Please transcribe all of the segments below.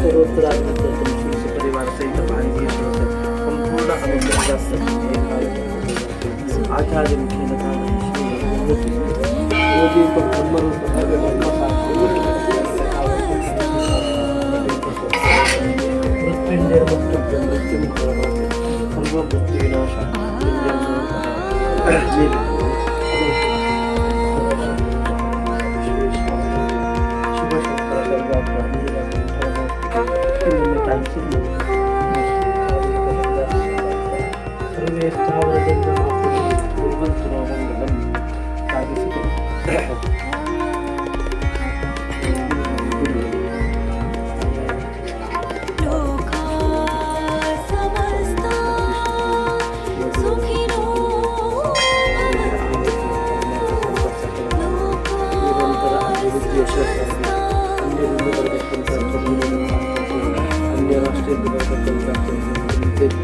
उत्तरोत्तराभिवृद्धी तुमची परिवार सहित भांगी संपूर्ण अनुग्रह आचार्य मुखेन सर्वभूति विनाश सर्वे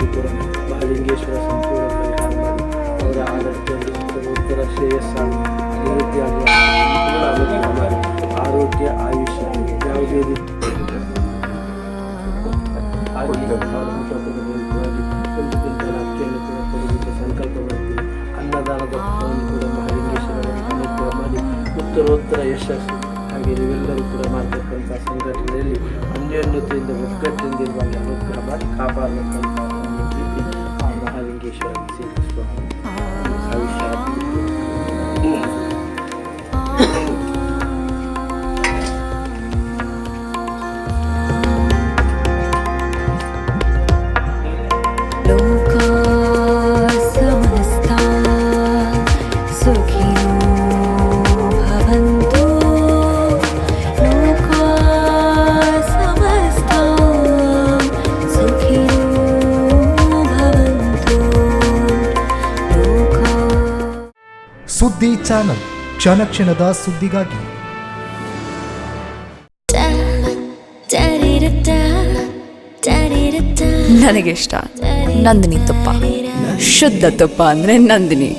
ಮಹಾಲಿಂಗೇಶ್ವರ ಸಂಪೂರ್ಣ ಪರಿಹಾರ ಮಾಡಿ ಅವರ ಆಡಳಿತದಲ್ಲಿ ಉತ್ತರ ಶ್ರೇಯಸ್ಸಾಗಿ ಅಭಿವೃದ್ಧಿಯಾಗಿ ಮಾಡಿ ಆರೋಗ್ಯ ಆಯುಷ್ಯ ಯಾವುದೇ ರೀತಿ ಒಂದು ಕ್ವಿಂಟಲ್ ಅಕ್ಕಿಯನ್ನು ಕೂಡ ಕೊಡಲಿಕ್ಕೆ ಸಂಕಲ್ಪ ಮಾಡ್ತೀವಿ. ಅನ್ನದಾನದ ಫಲವನ್ನು ಕೂಡ ಮಹಾಲಿಂಗೇಶ್ವರರಿಗೆ ಅನುಗ್ರಹ ಮಾಡಿ ಉತ್ತರೋತ್ತರ ಯಶಸ್ಸು ಹಾಗೆ ನೀವೆಲ್ಲರೂ ಕೂಡ ಮಾಡ್ತಕ್ಕಂಥ ಸಂಘಟನೆಯಲ್ಲಿ ಅನ್ಯೋನ್ಯತೆಯಿಂದ ಒಗ್ಗಟ್ಟಿನಿಂದ ಇರುವಾಗ ಅನುಗ್ರಹ ಮಾಡಿ ಕಾಪಾಡಬೇಕಂತ ಪ್ರೀತಿ ಆ ಮಹಾಲಿಂಗೇಶ್ವರನಿಗೆ ಸೇರಿಸುವ ಸುದ್ದಿ ಚಾನಲ್ ಕ್ಷಣ ಕ್ಷಣದ ಸುದ್ದಿಗಾಗಿ. ನನಗೆ ಇಷ್ಟ ನಂದಿನಿ ತುಪ್ಪ, ಶುದ್ಧ ತುಪ್ಪ ಅಂದ್ರೆ ನಂದಿನಿ.